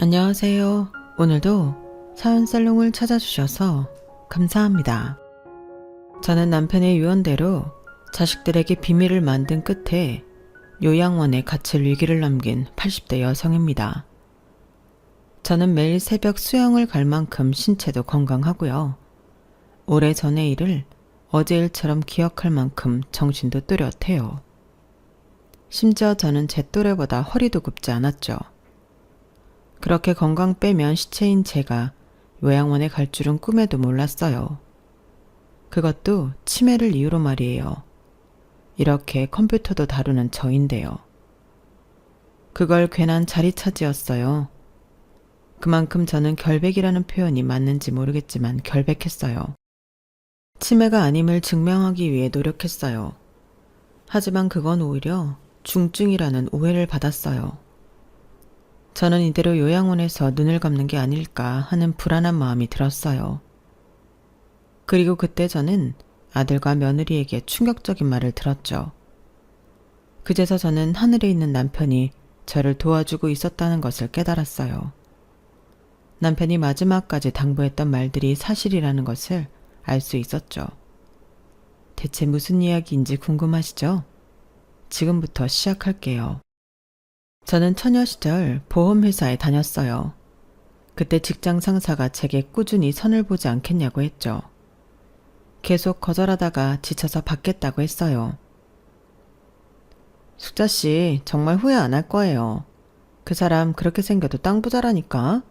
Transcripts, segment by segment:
안녕하세요. 오늘도 사연살롱을 찾아주셔서 감사합니다. 저는 남편의 유언대로 자식들에게 비밀을 만든 끝에 요양원에 갇힐 위기를 넘긴 80대 여성입니다. 저는 매일 새벽 수영을 갈 만큼 신체도 건강하고요. 오래전의 일을 어제 일처럼 기억할 만큼 정신도 또렷해요. 심지어 저는 제 또래보다 허리도 굽지 않았죠. 그렇게 건강 빼면 시체인 제가 요양원에 갈 줄은 꿈에도 몰랐어요. 그것도 치매를 이유로 말이에요. 이렇게 컴퓨터도 다루는 저인데요. 그걸 괜한 자리 차지였어요. 그만큼 저는 결백이라는 표현이 맞는지 모르겠지만 결백했어요. 치매가 아님을 증명하기 위해 노력했어요. 하지만 그건 오히려 중증이라는 오해를 받았어요. 저는 이대로 요양원에서 눈을 감는 게 아닐까 하는 불안한 마음이 들었어요. 그리고 그때 저는 아들과 며느리에게 충격적인 말을 들었죠. 그제서 저는 하늘에 있는 남편이 저를 도와주고 있었다는 것을 깨달았어요. 남편이 마지막까지 당부했던 말들이 사실이라는 것을 알 수 있었죠. 대체 무슨 이야기인지 궁금하시죠? 지금부터 시작할게요. 저는 처녀 시절 보험회사에 다녔어요. 그때 직장 상사가 제게 꾸준히 선을 보지 않겠냐고 했죠. 계속 거절하다가 지쳐서 받겠다고 했어요. 숙자씨, 정말 후회 안 할 거예요. 그 사람 그렇게 생겨도 땅 부자라니까.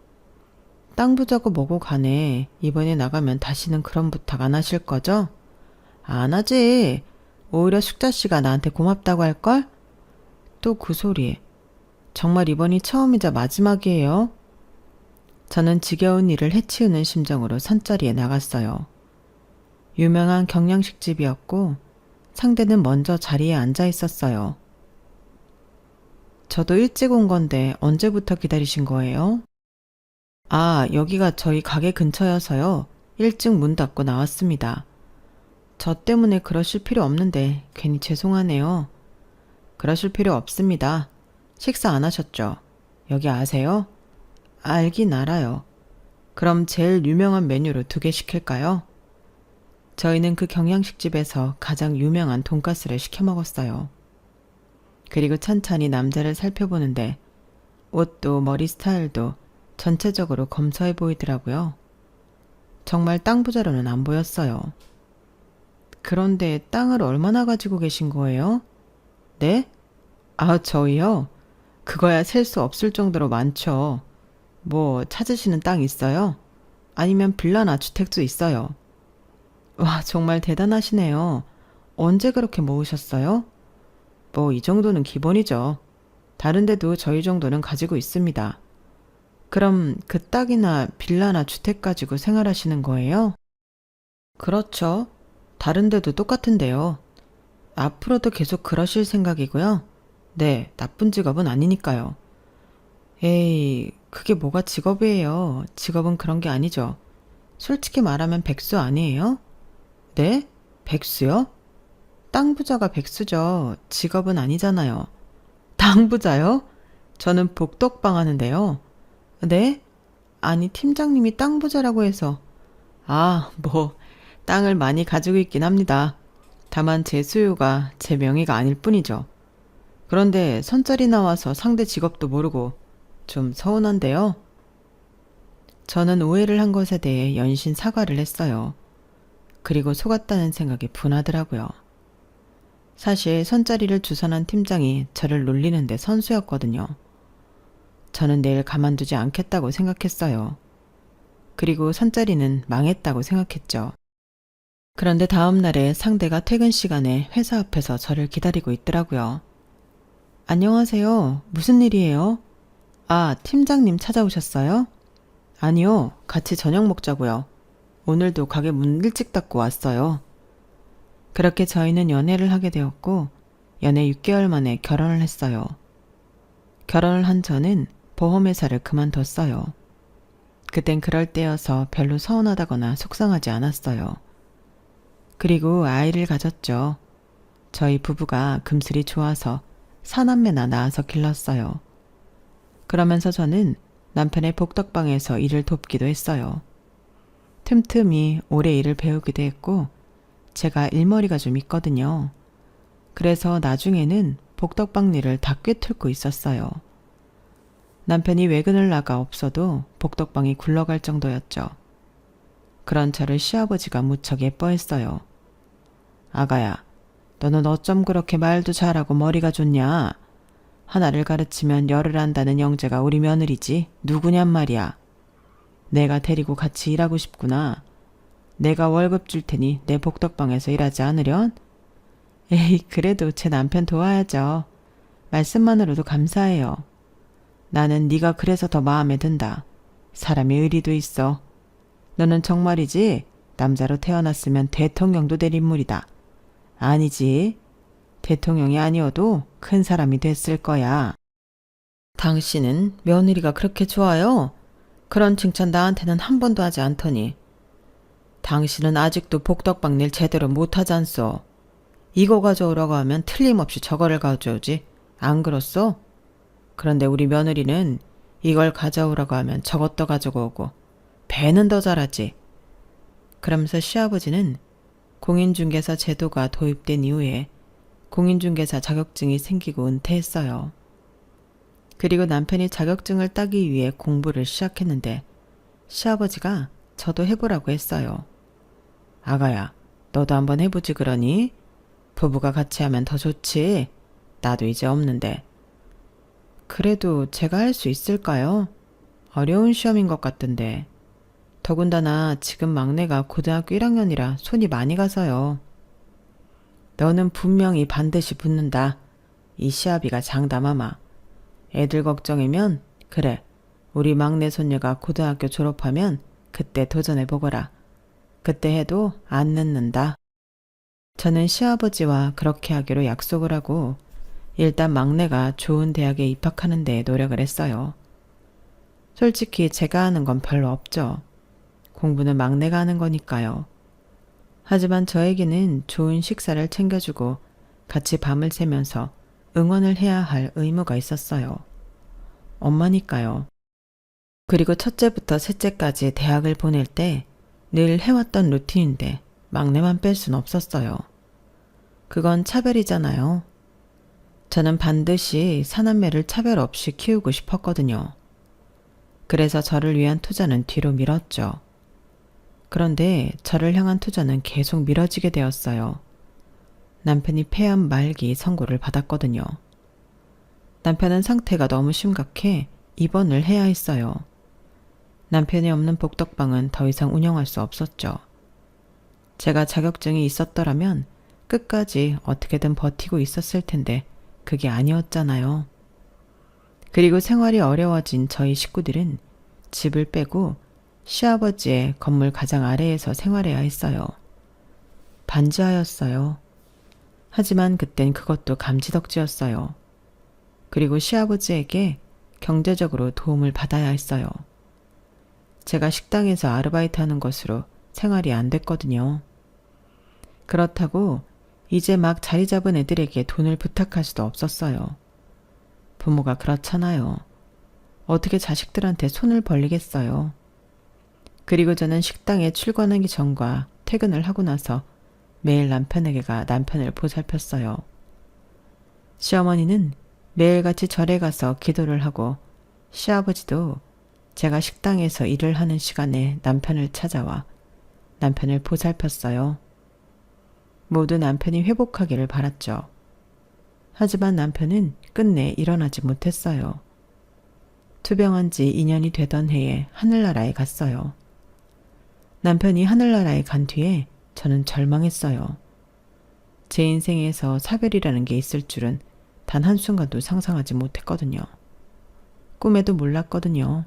땅 부자고 뭐고 간에 이번에 나가면 다시는 그런 부탁 안 하실 거죠? 안 하지. 오히려 숙자씨가 나한테 고맙다고 할걸? 또 그 소리. 정말 이번이 처음이자 마지막이에요. 저는 지겨운 일을 해치우는 심정으로 선자리에 나갔어요. 유명한 경양식집이었고 상대는 먼저 자리에 앉아 있었어요. 저도 일찍 온 건데 언제부터 기다리신 거예요? 아, 여기가 저희 가게 근처여서요. 일찍 문 닫고 나왔습니다. 저 때문에 그러실 필요 없는데 괜히 죄송하네요. 그러실 필요 없습니다. 식사 안 하셨죠? 여기 아세요? 알긴 알아요. 그럼 제일 유명한 메뉴로 2개 시킬까요? 저희는 그 경양식집에서 가장 유명한 돈가스를 시켜 먹었어요. 그리고 천천히 남자를 살펴보는데 옷도 머리 스타일도 전체적으로 검소해 보이더라고요. 정말 땅 부자로는 안 보였어요. 그런데 땅을 얼마나 가지고 계신 거예요? 네? 아, 저희요? 그거야 셀 수 없을 정도로 많죠. 뭐 찾으시는 땅 있어요? 아니면 빌라나 주택도 있어요. 와, 정말 대단하시네요. 언제 그렇게 모으셨어요? 뭐 이 정도는 기본이죠. 다른 데도 저희 정도는 가지고 있습니다. 그럼 그 땅이나 빌라나 주택 가지고 생활하시는 거예요? 그렇죠. 다른 데도 똑같은데요. 앞으로도 계속 그러실 생각이고요. 네, 나쁜 직업은 아니니까요. 에이, 그게 뭐가 직업이에요. 직업은 그런 게 아니죠. 솔직히 말하면 백수 아니에요? 네? 백수요? 땅 부자가 백수죠. 직업은 아니잖아요. 땅 부자요? 저는 복덕방 하는데요. 네? 아니, 팀장님이 땅 부자라고 해서. 아, 뭐, 땅을 많이 가지고 있긴 합니다. 다만 제 수요가 제 명의가 아닐 뿐이죠. 그런데 선짜리 나와서 상대 직업도 모르고 좀 서운한데요. 저는 오해를 한 것에 대해 연신 사과를 했어요. 그리고 속았다는 생각이 분하더라고요. 사실 선짜리를 주선한 팀장이 저를 놀리는데 선수였거든요. 저는 내일 가만두지 않겠다고 생각했어요. 그리고 선짜리는 망했다고 생각했죠. 그런데 다음 날에 상대가 퇴근 시간에 회사 앞에서 저를 기다리고 있더라고요. 안녕하세요. 무슨 일이에요? 아, 팀장님 찾아오셨어요? 아니요. 같이 저녁 먹자고요. 오늘도 가게 문 일찍 닫고 왔어요. 그렇게 저희는 연애를 하게 되었고 연애 6개월 만에 결혼을 했어요. 결혼을 한 저는 보험회사를 그만뒀어요. 그땐 그럴 때여서 별로 서운하다거나 속상하지 않았어요. 그리고 아이를 가졌죠. 저희 부부가 금슬이 좋아서 사남매나 낳아서 길렀어요. 그러면서 저는 남편의 복덕방에서 일을 돕기도 했어요. 틈틈이 오래 일을 배우기도 했고 제가 일머리가 좀 있거든요. 그래서 나중에는 복덕방 일을 다 꿰뚫고 있었어요. 남편이 외근을 나가 없어도 복덕방이 굴러갈 정도였죠. 그런 저를 시아버지가 무척 예뻐했어요. 아가야, 너는 어쩜 그렇게 말도 잘하고 머리가 좋냐? 하나를 가르치면 열을 안다는 영재가 우리 며느리지 누구냔 말이야. 내가 데리고 같이 일하고 싶구나. 내가 월급 줄 테니 내 복덕방에서 일하지 않으련? 에이, 그래도 제 남편 도와야죠. 말씀만으로도 감사해요. 나는 네가 그래서 더 마음에 든다. 사람이 의리도 있어. 너는 정말이지? 남자로 태어났으면 대통령도 될 인물이다. 아니지. 대통령이 아니어도 큰 사람이 됐을 거야. 당신은 며느리가 그렇게 좋아요? 그런 칭찬 나한테는 한 번도 하지 않더니. 당신은 아직도 복덕방 일 제대로 못하지 않소. 이거 가져오라고 하면 틀림없이 저거를 가져오지. 안 그렇소? 그런데 우리 며느리는 이걸 가져오라고 하면 저것도 가지고 오고 배는 더 잘하지. 그러면서 시아버지는 공인중개사 제도가 도입된 이후에 공인중개사 자격증이 생기고 은퇴했어요. 그리고 남편이 자격증을 따기 위해 공부를 시작했는데 시아버지가 저도 해보라고 했어요. 아가야, 너도 한번 해보지 그러니? 부부가 같이 하면 더 좋지. 나도 이제 없는데. 그래도 제가 할 수 있을까요? 어려운 시험인 것 같던데. 더군다나 지금 막내가 고등학교 1학년이라 손이 많이 가서요. 너는 분명히 반드시 붙는다. 이 시아비가 장담하마. 애들 걱정이면 그래. 우리 막내 손녀가 고등학교 졸업하면 그때 도전해보거라. 그때 해도 안 늦는다. 저는 시아버지와 그렇게 하기로 약속을 하고 일단 막내가 좋은 대학에 입학하는 데 노력을 했어요. 솔직히 제가 하는 건 별로 없죠. 공부는 막내가 하는 거니까요. 하지만 저에게는 좋은 식사를 챙겨주고 같이 밤을 새면서 응원을 해야 할 의무가 있었어요. 엄마니까요. 그리고 첫째부터 셋째까지 대학을 보낼 때 늘 해왔던 루틴인데 막내만 뺄 순 없었어요. 그건 차별이잖아요. 저는 반드시 사남매를 차별 없이 키우고 싶었거든요. 그래서 저를 위한 투자는 뒤로 미뤘죠. 그런데 저를 향한 투자는 계속 미뤄지게 되었어요. 남편이 폐암 말기 선고를 받았거든요. 남편은 상태가 너무 심각해 입원을 해야 했어요. 남편이 없는 복덕방은 더 이상 운영할 수 없었죠. 제가 자격증이 있었더라면 끝까지 어떻게든 버티고 있었을 텐데 그게 아니었잖아요. 그리고 생활이 어려워진 저희 식구들은 집을 빼고 시아버지의 건물 가장 아래에서 생활해야 했어요. 반지하였어요. 하지만 그땐 그것도 감지덕지였어요. 그리고 시아버지에게 경제적으로 도움을 받아야 했어요. 제가 식당에서 아르바이트하는 것으로 생활이 안 됐거든요. 그렇다고 이제 막 자리 잡은 애들에게 돈을 부탁할 수도 없었어요. 부모가 그렇잖아요. 어떻게 자식들한테 손을 벌리겠어요. 그리고 저는 식당에 출근하기 전과 퇴근을 하고 나서 매일 남편에게가 남편을 보살폈어요. 시어머니는 매일같이 절에 가서 기도를 하고 시아버지도 제가 식당에서 일을 하는 시간에 남편을 찾아와 남편을 보살폈어요. 모두 남편이 회복하기를 바랐죠. 하지만 남편은 끝내 일어나지 못했어요. 투병한 지 2년이 되던 해에 하늘나라에 갔어요. 남편이 하늘나라에 간 뒤에 저는 절망했어요. 제 인생에서 사별이라는 게 있을 줄은 단 한순간도 상상하지 못했거든요. 꿈에도 몰랐거든요.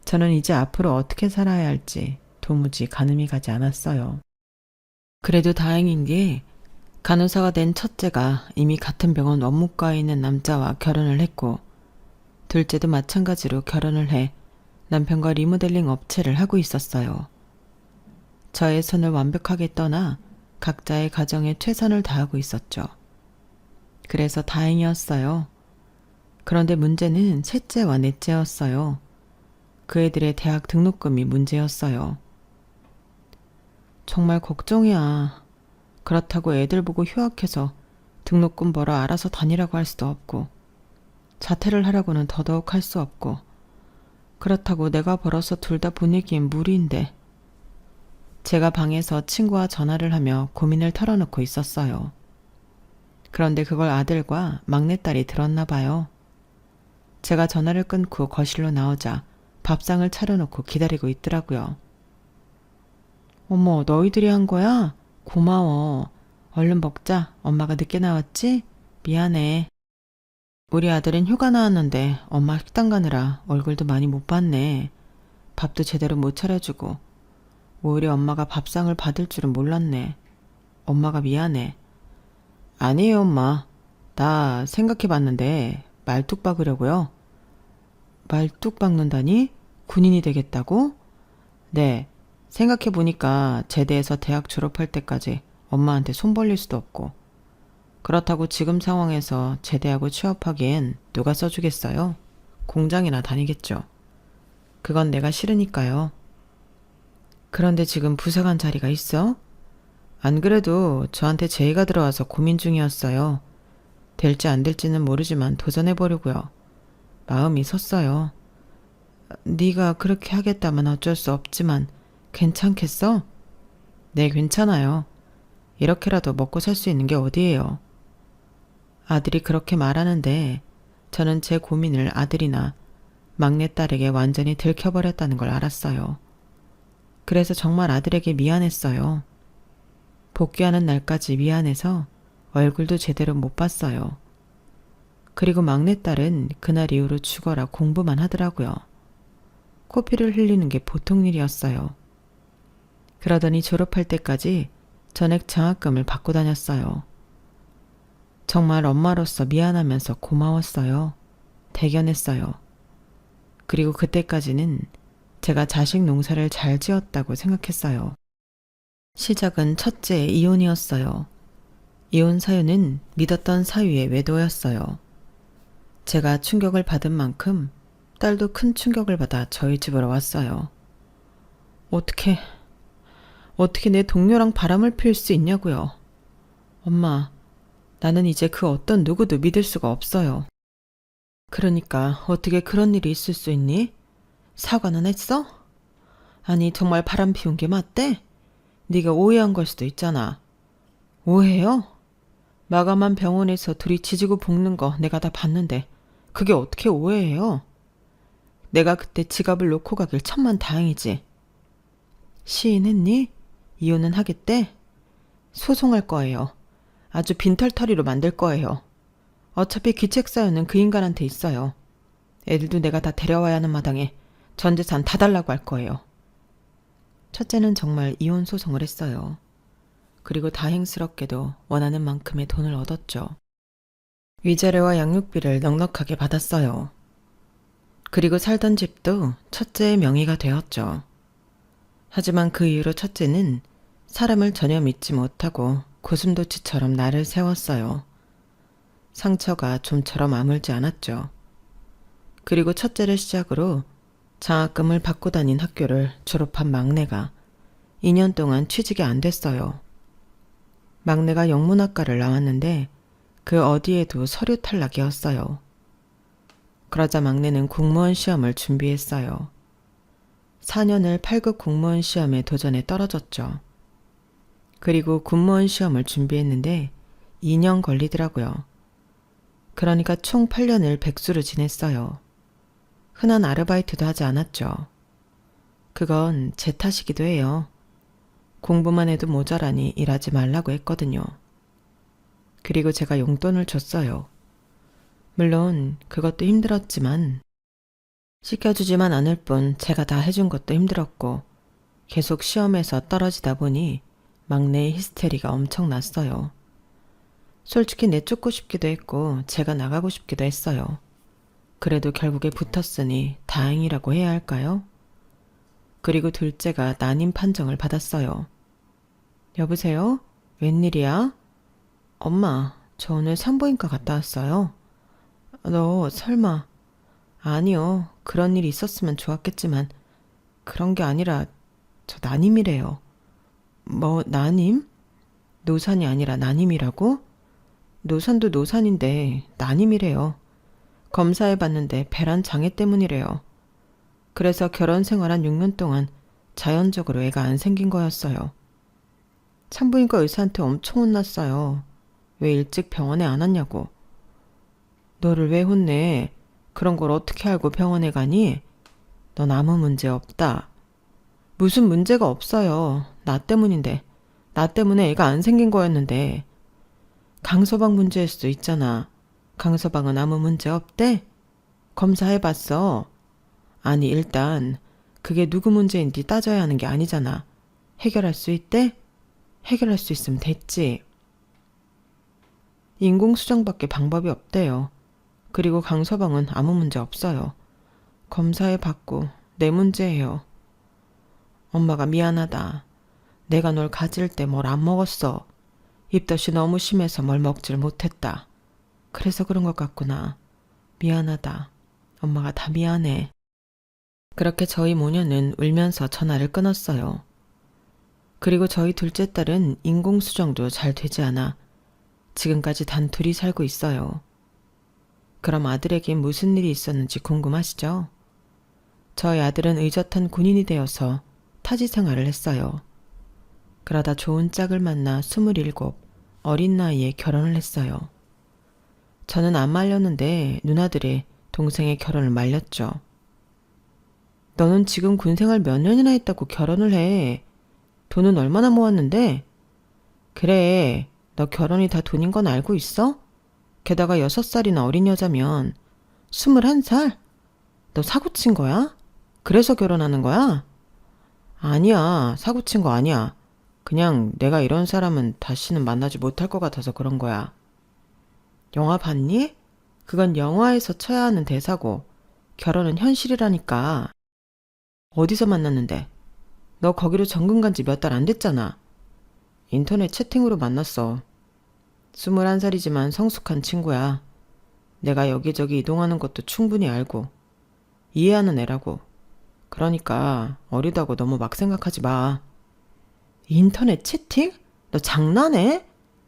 저는 이제 앞으로 어떻게 살아야 할지 도무지 가늠이 가지 않았어요. 그래도 다행인 게 간호사가 된 첫째가 이미 같은 병원 원무과에 있는 남자와 결혼을 했고 둘째도 마찬가지로 결혼을 해 남편과 리모델링 업체를 하고 있었어요. 저의 손을 완벽하게 떠나 각자의 가정에 최선을 다하고 있었죠. 그래서 다행이었어요. 그런데 문제는 셋째와 넷째였어요. 그 애들의 대학 등록금이 문제였어요. 정말 걱정이야. 그렇다고 애들 보고 휴학해서 등록금 벌어 알아서 다니라고 할 수도 없고, 자퇴를 하라고는 더더욱 할 수 없고, 그렇다고 내가 벌어서 둘 다 보내기엔 무리인데. 제가 방에서 친구와 전화를 하며 고민을 털어놓고 있었어요. 그런데 그걸 아들과 막내딸이 들었나 봐요. 제가 전화를 끊고 거실로 나오자 밥상을 차려놓고 기다리고 있더라고요. 어머, 너희들이 한 거야? 고마워. 얼른 먹자. 엄마가 늦게 나왔지? 미안해. 우리 아들은 휴가 나왔는데 엄마 식당 가느라 얼굴도 많이 못 봤네. 밥도 제대로 못 차려주고. 오히려 엄마가 밥상을 받을 줄은 몰랐네. 엄마가 미안해. 아니에요, 엄마. 나 생각해봤는데 말뚝 박으려고요. 말뚝 박는다니? 군인이 되겠다고? 네. 생각해보니까 제대해서 대학 졸업할 때까지 엄마한테 손 벌릴 수도 없고, 그렇다고 지금 상황에서 제대하고 취업하기엔 누가 써주겠어요? 공장이나 다니겠죠. 그건 내가 싫으니까요. 그런데 지금 부사관 자리가 있어? 안 그래도 저한테 제의가 들어와서 고민 중이었어요. 될지 안 될지는 모르지만 도전해보려고요. 마음이 섰어요. 네가 그렇게 하겠다면 어쩔 수 없지만 괜찮겠어? 네, 괜찮아요. 이렇게라도 먹고 살 수 있는 게 어디예요. 아들이 그렇게 말하는데 저는 제 고민을 아들이나 막내딸에게 완전히 들켜버렸다는 걸 알았어요. 그래서 정말 아들에게 미안했어요. 복귀하는 날까지 미안해서 얼굴도 제대로 못 봤어요. 그리고 막내딸은 그날 이후로 죽어라 공부만 하더라고요. 코피를 흘리는 게 보통 일이었어요. 그러더니 졸업할 때까지 전액 장학금을 받고 다녔어요. 정말 엄마로서 미안하면서 고마웠어요. 대견했어요. 그리고 그때까지는 제가 자식 농사를 잘 지었다고 생각했어요. 시작은 첫째의 이혼이었어요. 이혼 사유는 믿었던 사위의 외도였어요. 제가 충격을 받은 만큼 딸도 큰 충격을 받아 저희 집으로 왔어요. 어떻게 내 동료랑 바람을 피울 수 있냐고요. 엄마, 나는 이제 그 어떤 누구도 믿을 수가 없어요. 그러니까 어떻게 그런 일이 있을 수 있니? 사과는 했어? 아니, 정말 바람 피운 게 맞대? 네가 오해한 걸 수도 있잖아. 오해요? 마감한 병원에서 둘이 지지고 볶는 거 내가 다 봤는데 그게 어떻게 오해예요? 내가 그때 지갑을 놓고 가길 천만 다행이지. 시인했니? 이혼은 하겠대? 소송할 거예요. 아주 빈털터리로 만들 거예요. 어차피 기책 사유는 그 인간한테 있어요. 애들도 내가 다 데려와야 하는 마당에 전 재산 다 달라고 할 거예요. 첫째는 정말 이혼 소송을 했어요. 그리고 다행스럽게도 원하는 만큼의 돈을 얻었죠. 위자료와 양육비를 넉넉하게 받았어요. 그리고 살던 집도 첫째의 명의가 되었죠. 하지만 그 이후로 첫째는 사람을 전혀 믿지 못하고 고슴도치처럼 나를 세웠어요. 상처가 좀처럼 아물지 않았죠. 그리고 첫째를 시작으로 장학금을 받고 다닌 학교를 졸업한 막내가 2년 동안 취직이 안 됐어요. 막내가 영문학과를 나왔는데 그 어디에도 서류 탈락이었어요. 그러자 막내는 공무원 시험을 준비했어요. 4년을 8급 공무원 시험에 도전해 떨어졌죠. 그리고 군무원 시험을 준비했는데 2년 걸리더라고요. 그러니까 총 8년을 백수로 지냈어요. 흔한 아르바이트도 하지 않았죠. 그건 제 탓이기도 해요. 공부만 해도 모자라니 일하지 말라고 했거든요. 그리고 제가 용돈을 줬어요. 물론 그것도 힘들었지만 시켜주지만 않을 뿐 제가 다 해준 것도 힘들었고 계속 시험에서 떨어지다 보니 막내의 히스테리가 엄청났어요. 솔직히 내쫓고 싶기도 했고 제가 나가고 싶기도 했어요. 그래도 결국에 붙었으니 다행이라고 해야 할까요? 그리고 둘째가 난임 판정을 받았어요. 여보세요? 웬일이야? 엄마, 저 오늘 산부인과 갔다 왔어요. 너 설마... 아니요. 그런 일이 있었으면 좋았겠지만 그런 게 아니라 저 난임이래요. 뭐 난임? 노산이 아니라 난임이라고? 노산도 노산인데 난임이래요. 검사해봤는데 배란 장애 때문이래요. 그래서 결혼 생활 한 6년 동안 자연적으로 애가 안 생긴 거였어요. 산부인과 의사한테 엄청 혼났어요. 왜 일찍 병원에 안 왔냐고. 너를 왜 혼내? 그런 걸 어떻게 알고 병원에 가니? 넌 아무 문제 없다. 무슨 문제가 없어요. 나 때문인데. 나 때문에 애가 안 생긴 거였는데. 강서방 문제일 수도 있잖아. 강서방은 아무 문제 없대? 검사해봤어. 아니 일단 그게 누구 문제인지 따져야 하는 게 아니잖아. 해결할 수 있대? 해결할 수 있으면 됐지. 인공수정밖에 방법이 없대요. 그리고 강서방은 아무 문제 없어요. 검사해봤고 내 문제예요. 엄마가 미안하다. 내가 널 가질 때 뭘 안 먹었어. 입덧이 너무 심해서 뭘 먹질 못했다. 그래서 그런 것 같구나. 미안하다. 엄마가 다 미안해. 그렇게 저희 모녀는 울면서 전화를 끊었어요. 그리고 저희 둘째 딸은 인공수정도 잘 되지 않아 지금까지 단 둘이 살고 있어요. 그럼 아들에게 무슨 일이 있었는지 궁금하시죠? 저희 아들은 의젓한 군인이 되어서 타지 생활을 했어요. 그러다 좋은 짝을 만나 27, 어린 나이에 결혼을 했어요. 저는 안 말렸는데 누나들의 동생의 결혼을 말렸죠. 너는 지금 군생활 몇 년이나 했다고 결혼을 해. 돈은 얼마나 모았는데? 그래, 너 결혼이 다 돈인 건 알고 있어? 게다가 6살이나 어린 여자면 21살? 너 사고 친 거야? 그래서 결혼하는 거야? 아니야, 사고 친 거 아니야. 그냥 내가 이런 사람은 다시는 만나지 못할 것 같아서 그런 거야. 영화 봤니? 그건 영화에서 쳐야 하는 대사고 결혼은 현실이라니까. 어디서 만났는데? 너 거기로 정근 간지 몇 달 안 됐잖아. 인터넷 채팅으로 만났어. 21살이지만 성숙한 친구야. 내가 여기저기 이동하는 것도 충분히 알고 이해하는 애라고. 그러니까 어리다고 너무 막 생각하지 마. 인터넷 채팅? 너 장난해?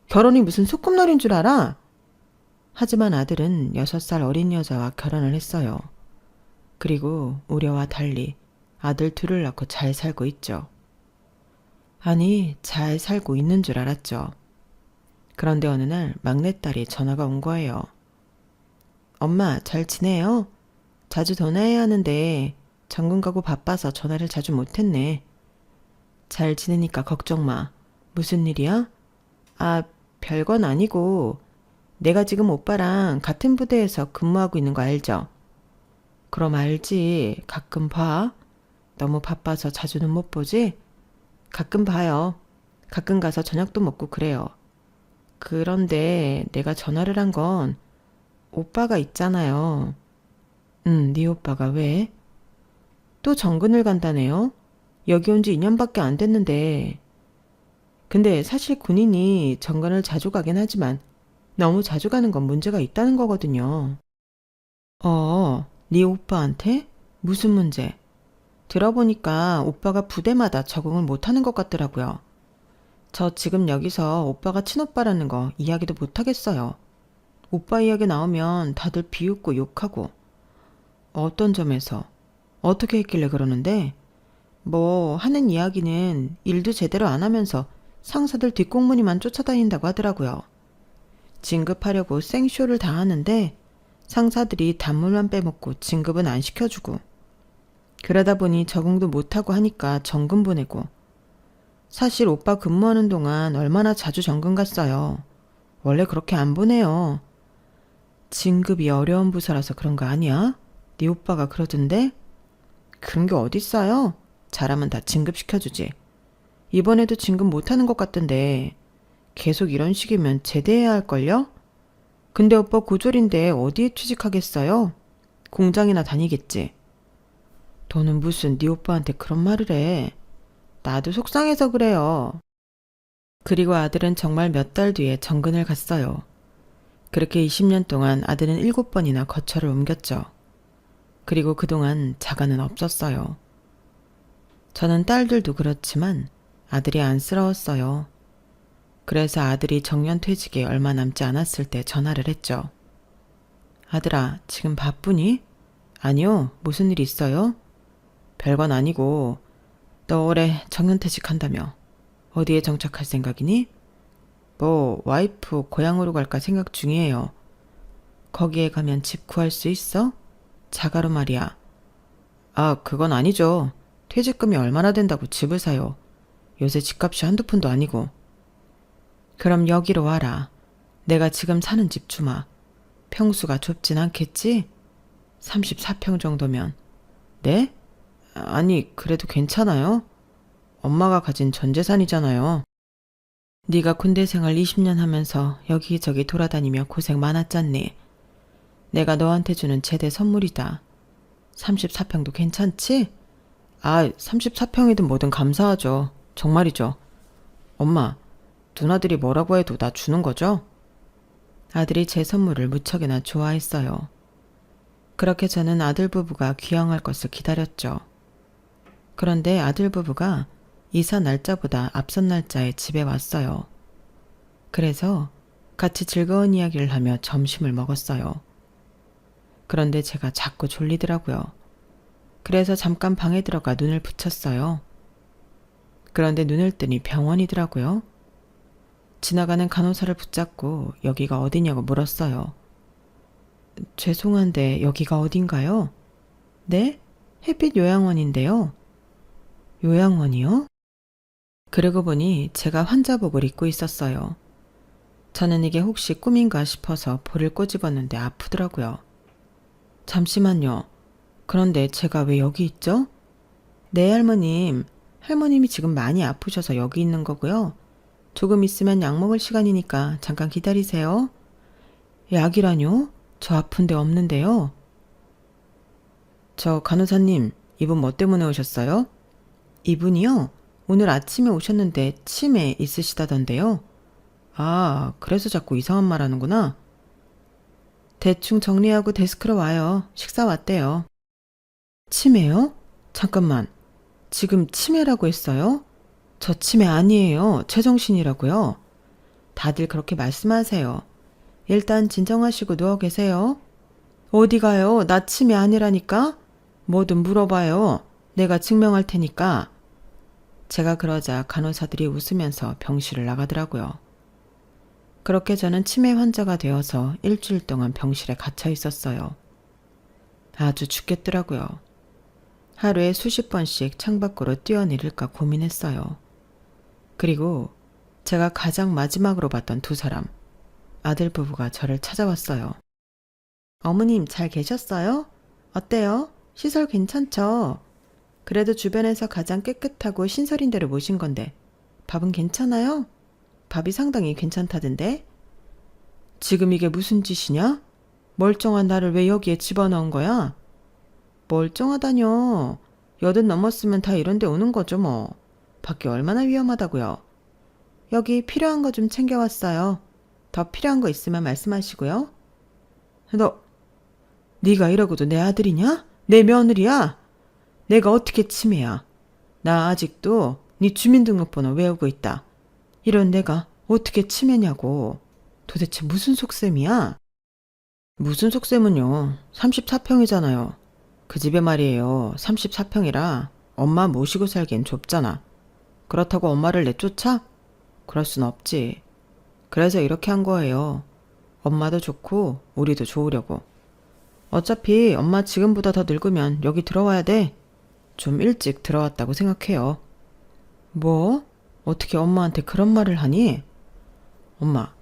결혼이 무슨 소꿉놀이인 줄 알아? 하지만 아들은 6살 어린 여자와 결혼을 했어요. 그리고 우려와 달리 아들 둘을 낳고 잘 살고 있죠. 아니, 잘 살고 있는 줄 알았죠. 그런데 어느 날 막내딸이 전화가 온 거예요. 엄마, 잘 지내요? 자주 전화해야 하는데 전군 가고 바빠서 전화를 자주 못했네. 잘 지내니까 걱정 마. 무슨 일이야? 아, 별건 아니고 내가 지금 오빠랑 같은 부대에서 근무하고 있는 거 알죠? 그럼 알지. 가끔 봐. 너무 바빠서 자주는 못 보지? 가끔 봐요. 가끔 가서 저녁도 먹고 그래요. 그런데 내가 전화를 한 건 오빠가 있잖아요. 네 오빠가 왜? 또 정근을 간다네요? 여기 온 지 2년밖에 안 됐는데. 근데 사실 군인이 정근을 자주 가긴 하지만 너무 자주 가는 건 문제가 있다는 거거든요. 네 오빠한테? 무슨 문제? 들어보니까 오빠가 부대마다 적응을 못하는 것 같더라고요. 저 지금 여기서 오빠가 친오빠라는 거 이야기도 못하겠어요. 오빠 이야기 나오면 다들 비웃고 욕하고. 어떤 점에서? 어떻게 했길래 그러는데? 뭐 하는 이야기는 일도 제대로 안 하면서 상사들 뒷공무니만 쫓아다닌다고 하더라고요. 진급하려고 생쇼를 다 하는데 상사들이 단물만 빼먹고 진급은 안 시켜주고. 그러다 보니 적응도 못하고 하니까 정근 보내고. 사실 오빠 근무하는 동안 얼마나 자주 정근 갔어요. 원래 그렇게 안 보내요. 진급이 어려운 부서라서 그런 거 아니야? 네 오빠가 그러던데? 그런 게 어딨어요? 잘하면 다 진급시켜주지. 이번에도 진급 못하는 것 같던데 계속 이런 식이면 제대해야 할걸요? 근데 오빠 고졸인데 어디에 취직하겠어요? 공장이나 다니겠지. 너는 무슨 네 오빠한테 그런 말을 해. 나도 속상해서 그래요. 그리고 아들은 정말 몇 달 뒤에 정근을 갔어요. 그렇게 20년 동안 아들은 7번이나 거처를 옮겼죠. 그리고 그동안 자가는 없었어요. 저는 딸들도 그렇지만 아들이 안쓰러웠어요. 그래서 아들이 정년퇴직에 얼마 남지 않았을 때 전화를 했죠. 아들아, 지금 바쁘니? 아니요, 무슨 일 있어요? 별건 아니고, 너 올해 정년퇴직한다며. 어디에 정착할 생각이니? 뭐, 와이프 고향으로 갈까 생각 중이에요. 거기에 가면 집 구할 수 있어? 자가로 말이야. 아, 그건 아니죠. 퇴직금이 얼마나 된다고 집을 사요. 요새 집값이 한두 푼도 아니고. 그럼 여기로 와라. 내가 지금 사는 집 주마. 평수가 좁진 않겠지? 34평 정도면. 네? 아니, 그래도 괜찮아요. 엄마가 가진 전 재산이잖아요. 네가 군대 생활 20년 하면서 여기저기 돌아다니며 고생 많았잖니. 내가 너한테 주는 제대 선물이다. 34평도 괜찮지? 아, 34평이든 뭐든 감사하죠. 정말이죠. 엄마, 누나들이 뭐라고 해도 나 주는 거죠? 아들이 제 선물을 무척이나 좋아했어요. 그렇게 저는 아들 부부가 귀향할 것을 기다렸죠. 그런데 아들 부부가 이사 날짜보다 앞선 날짜에 집에 왔어요. 그래서 같이 즐거운 이야기를 하며 점심을 먹었어요. 그런데 제가 자꾸 졸리더라고요. 그래서 잠깐 방에 들어가 눈을 붙였어요. 그런데 눈을 뜨니 병원이더라고요. 지나가는 간호사를 붙잡고 여기가 어디냐고 물었어요. 죄송한데 여기가 어딘가요? 네? 햇빛 요양원인데요. 요양원이요? 그러고 보니 제가 환자복을 입고 있었어요. 저는 이게 혹시 꿈인가 싶어서 볼을 꼬집었는데 아프더라고요. 잠시만요. 그런데 제가 왜 여기 있죠? 네, 할머님. 할머님이 지금 많이 아프셔서 여기 있는 거고요. 조금 있으면 약 먹을 시간이니까 잠깐 기다리세요. 약이라뇨? 저 아픈데 없는데요. 저 간호사님, 이분 뭐 때문에 오셨어요? 이분이요? 오늘 아침에 오셨는데 치매 있으시다던데요. 아, 그래서 자꾸 이상한 말 하는구나. 대충 정리하고 데스크로 와요. 식사 왔대요. 치매요? 잠깐만. 지금 치매라고 했어요? 저 치매 아니에요. 제정신이라고요. 다들 그렇게 말씀하세요. 일단 진정하시고 누워 계세요. 어디 가요? 나 치매 아니라니까? 뭐든 물어봐요. 내가 증명할 테니까. 제가 그러자 간호사들이 웃으면서 병실을 나가더라고요. 그렇게 저는 치매 환자가 되어서 일주일 동안 병실에 갇혀 있었어요. 아주 죽겠더라고요. 하루에 수십 번씩 창밖으로 뛰어내릴까 고민했어요. 그리고 제가 가장 마지막으로 봤던 두 사람, 아들 부부가 저를 찾아왔어요. 어머님 잘 계셨어요? 어때요? 시설 괜찮죠? 그래도 주변에서 가장 깨끗하고 신설인 데를 모신 건데 밥은 괜찮아요? 밥이 상당히 괜찮다던데? 지금 이게 무슨 짓이냐? 멀쩡한 나를 왜 여기에 집어넣은 거야? 멀쩡하다뇨. 80 넘었으면 다 이런 데 오는 거죠 뭐. 밖이 얼마나 위험하다고요. 여기 필요한 거 좀 챙겨왔어요. 더 필요한 거 있으면 말씀하시고요. 네가 이러고도 내 아들이냐? 내 며느리야? 내가 어떻게 치매야? 나 아직도 네 주민등록번호 외우고 있다. 이런 내가 어떻게 치매냐고. 도대체 무슨 속셈이야? 무슨 속셈은요. 34평이잖아요. 그 집에 말이에요. 34평이라 엄마 모시고 살기엔 좁잖아. 그렇다고 엄마를 내쫓아? 그럴 순 없지. 그래서 이렇게 한 거예요. 엄마도 좋고 우리도 좋으려고. 어차피 엄마 지금보다 더 늙으면 여기 들어와야 돼. 좀 일찍 들어왔다고 생각해요. 뭐? 어떻게 엄마한테 그런 말을 하니? 엄마,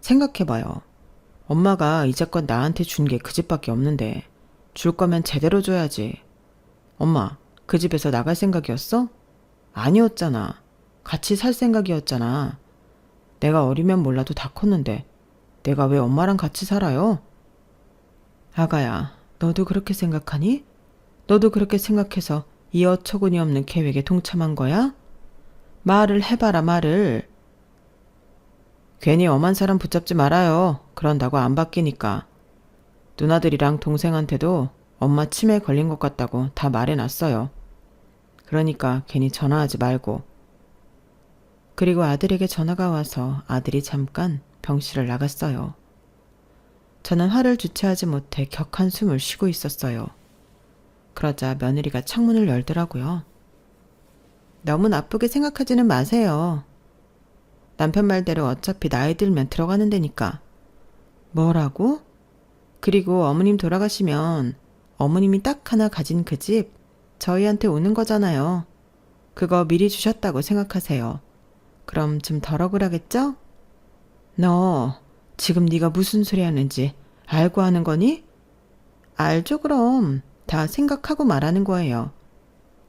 생각해봐요. 엄마가 이제껏 나한테 준 게 그 집밖에 없는데 줄 거면 제대로 줘야지. 엄마, 그 집에서 나갈 생각이었어? 아니었잖아. 같이 살 생각이었잖아. 내가 어리면 몰라도 다 컸는데 내가 왜 엄마랑 같이 살아요? 아가야, 너도 그렇게 생각하니? 너도 그렇게 생각해서 이 어처구니 없는 계획에 동참한 거야? 말을 해봐라, 말을. 괜히 엄한 사람 붙잡지 말아요. 그런다고 안 바뀌니까. 누나들이랑 동생한테도 엄마 치매 걸린 것 같다고 다 말해놨어요. 그러니까 괜히 전화하지 말고. 그리고 아들에게 전화가 와서 아들이 잠깐 병실을 나갔어요. 저는 화를 주체하지 못해 격한 숨을 쉬고 있었어요. 그러자 며느리가 창문을 열더라고요. 너무 나쁘게 생각하지는 마세요. 남편 말대로 어차피 나이 들면 들어가는 데니까. 뭐라고? 그리고 어머님 돌아가시면 어머님이 딱 하나 가진 그 집 저희한테 오는 거잖아요. 그거 미리 주셨다고 생각하세요. 그럼 좀 덜 억울하겠죠? 너 지금 네가 무슨 소리 하는지 알고 하는 거니? 알죠 그럼. 다 생각하고 말하는 거예요.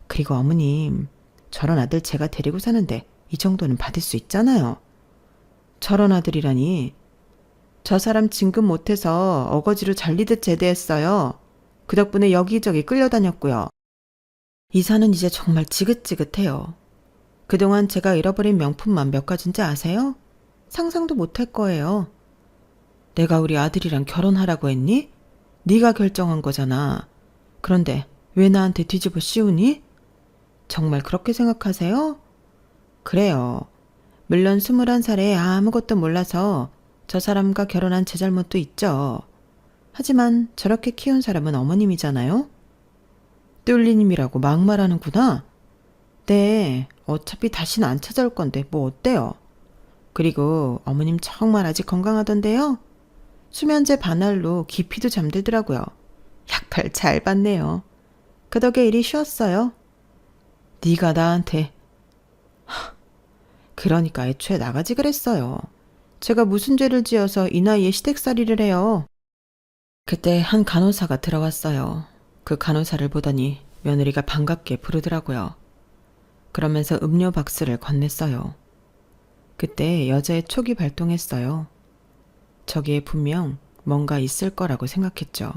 그리고 어머님, 저런 아들 제가 데리고 사는데 이 정도는 받을 수 있잖아요. 저런 아들이라니. 저 사람 진급 못해서 어거지로 잘리듯 제대했어요. 그 덕분에 여기저기 끌려다녔고요. 이사는 이제 정말 지긋지긋해요. 그동안 제가 잃어버린 명품만 몇 가지인지 아세요? 상상도 못할 거예요. 내가 우리 아들이랑 결혼하라고 했니? 네가 결정한 거잖아. 그런데 왜 나한테 뒤집어 씌우니? 정말 그렇게 생각하세요? 그래요. 물론 21살에 아무것도 몰라서 저 사람과 결혼한 제 잘못도 있죠. 하지만 저렇게 키운 사람은 어머님이잖아요? 뚫리님이라고 막말하는구나. 네, 어차피 다시는 안 찾아올 건데 뭐 어때요? 그리고 어머님 정말 아직 건강하던데요? 수면제 반알로 깊이도 잠들더라고요. 약발 잘 받네요. 그 덕에 일이 쉬웠어요. 네가 나한테. 그러니까 애초에 나가지 그랬어요. 제가 무슨 죄를 지어서 이 나이에 시댁살이를 해요. 그때 한 간호사가 들어왔어요. 그 간호사를 보더니 며느리가 반갑게 부르더라고요. 그러면서 음료 박스를 건넸어요. 그때 여자의 촉이 발동했어요. 저기에 분명 뭔가 있을 거라고 생각했죠.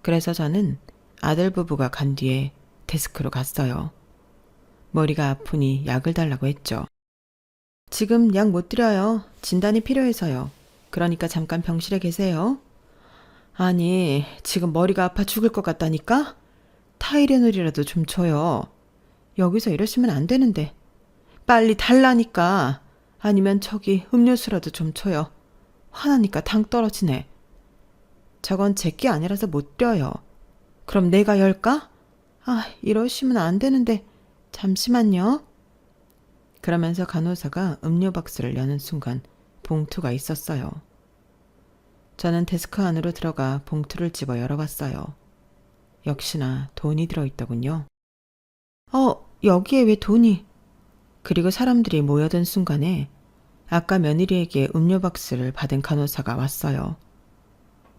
그래서 저는 아들 부부가 간 뒤에 데스크로 갔어요. 머리가 아프니 약을 달라고 했죠. 지금 약 못 드려요. 진단이 필요해서요. 그러니까 잠깐 병실에 계세요. 아니, 지금 머리가 아파 죽을 것 같다니까? 타이레놀이라도 좀 줘요. 여기서 이러시면 안 되는데. 빨리 달라니까. 아니면 저기 음료수라도 좀 줘요. 화나니까 당 떨어지네. 저건 제게 아니라서 못 드려요. 그럼 내가 열까? 아, 이러시면 안 되는데. 잠시만요. 그러면서 간호사가 음료 박스를 여는 순간 봉투가 있었어요. 저는 데스크 안으로 들어가 봉투를 집어 열어봤어요. 역시나 돈이 들어있더군요. 여기에 왜 돈이? 그리고 사람들이 모여든 순간에 아까 며느리에게 음료 박스를 받은 간호사가 왔어요.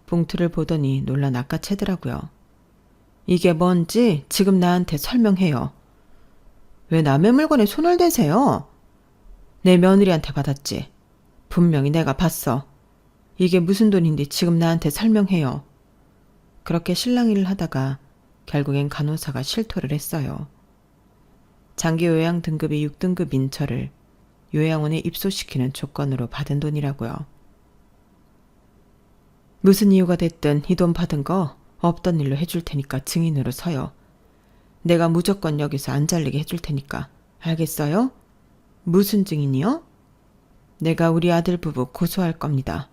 봉투를 보더니 놀라 낚아채더라고요. 이게 뭔지 지금 나한테 설명해요. 왜 남의 물건에 손을 대세요? 내 며느리한테 받았지. 분명히 내가 봤어. 이게 무슨 돈인지 지금 나한테 설명해요. 그렇게 실랑이를 하다가 결국엔 간호사가 실토를 했어요. 장기 요양 등급이 6등급인 저를 요양원에 입소시키는 조건으로 받은 돈이라고요. 무슨 이유가 됐든 이 돈 받은 거 없던 일로 해줄 테니까 증인으로 서요. 내가 무조건 여기서 안 잘리게 해줄 테니까. 알겠어요? 무슨 증인이요? 내가 우리 아들 부부 고소할 겁니다.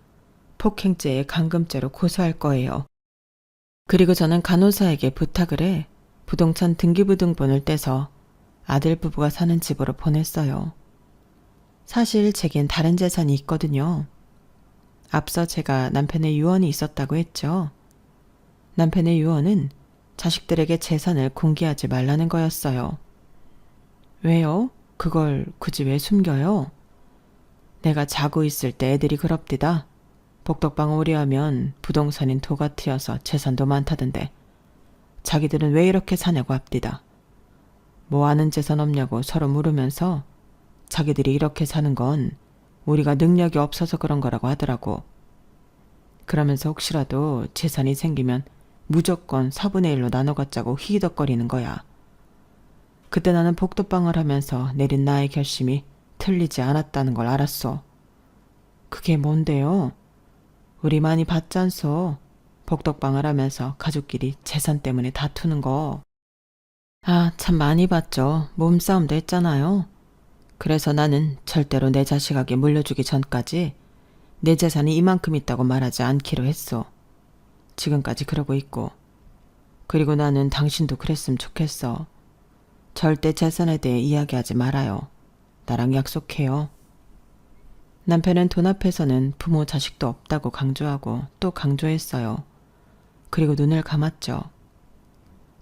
폭행죄에 감금죄로 고소할 거예요. 그리고 저는 간호사에게 부탁을 해 부동산 등기부등본을 떼서 아들 부부가 사는 집으로 보냈어요. 사실 제겐 다른 재산이 있거든요. 앞서 제가 남편의 유언이 있었다고 했죠. 남편의 유언은 자식들에게 재산을 공개하지 말라는 거였어요. 왜요? 그걸 굳이 왜 숨겨요? 내가 자고 있을 때 애들이 그럽디다. 복덕방 오리하면 부동산인 도가티여서 재산도 많다던데 자기들은 왜 이렇게 사냐고 합디다. 뭐 아는 재산 없냐고 서로 물으면서 자기들이 이렇게 사는 건 우리가 능력이 없어서 그런 거라고 하더라고. 그러면서 혹시라도 재산이 생기면 무조건 4분의 1로 나눠 갖자고 히히덕거리는 거야. 그때 나는 복도방을 하면서 내린 나의 결심이 틀리지 않았다는 걸 알았어. 그게 뭔데요? 우리 많이 봤잖소. 복덕방을 하면서 가족끼리 재산 때문에 다투는 거. 아, 참 많이 봤죠. 몸싸움도 했잖아요. 그래서 나는 절대로 내 자식에게 물려주기 전까지 내 재산이 이만큼 있다고 말하지 않기로 했어. 지금까지 그러고 있고. 그리고 나는 당신도 그랬으면 좋겠어. 절대 재산에 대해 이야기하지 말아요. 나랑 약속해요. 남편은 돈 앞에서는 부모 자식도 없다고 강조하고 또 강조했어요. 그리고 눈을 감았죠.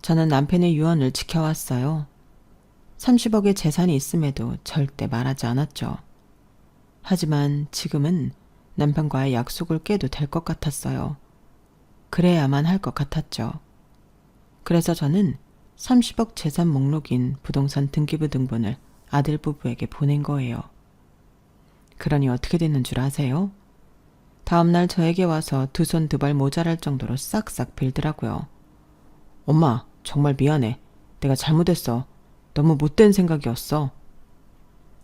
저는 남편의 유언을 지켜왔어요. 30억의 재산이 있음에도 절대 말하지 않았죠. 하지만 지금은 남편과의 약속을 깨도 될 것 같았어요. 그래야만 할 것 같았죠. 그래서 저는 30억 재산 목록인 부동산 등기부 등본을 아들 부부에게 보낸 거예요. 그러니 어떻게 됐는 줄 아세요? 다음날 저에게 와서 두 손 두 발 모자랄 정도로 싹싹 빌더라고요. 엄마, 정말 미안해. 내가 잘못했어. 너무 못된 생각이었어.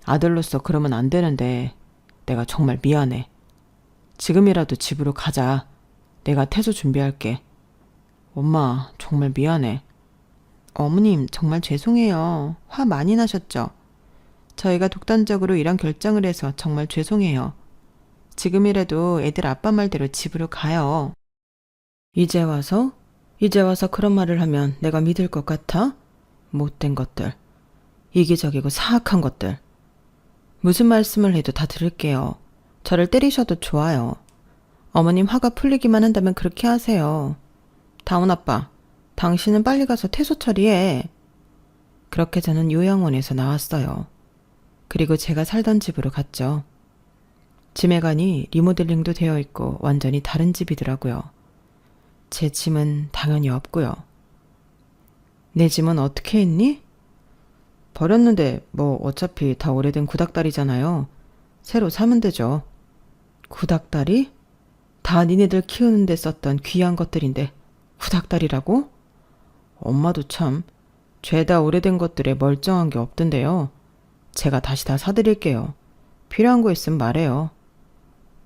아들로서 그러면 안 되는데 내가 정말 미안해. 지금이라도 집으로 가자. 내가 태소 준비할게. 엄마, 정말 미안해. 어머님, 정말 죄송해요. 화 많이 나셨죠? 저희가 독단적으로 이런 결정을 해서 정말 죄송해요. 지금이라도 애들 아빠 말대로 집으로 가요. 이제 와서 그런 말을 하면 내가 믿을 것 같아? 못된 것들. 이기적이고 사악한 것들. 무슨 말씀을 해도 다 들을게요. 저를 때리셔도 좋아요. 어머님 화가 풀리기만 한다면 그렇게 하세요. 다운 아빠, 당신은 빨리 가서 태소 처리해. 그렇게 저는 요양원에서 나왔어요. 그리고 제가 살던 집으로 갔죠. 짐에간이 리모델링도 되어 있고 완전히 다른 집이더라고요. 제 짐은 당연히 없고요. 내 짐은 어떻게 했니? 버렸는데 뭐 어차피 다 오래된 구닥다리잖아요. 새로 사면 되죠. 구닥다리? 다 니네들 키우는데 썼던 귀한 것들인데 구닥다리라고? 엄마도 참 죄다 오래된 것들에 멀쩡한 게 없던데요. 제가 다시 다 사드릴게요. 필요한 거 있으면 말해요.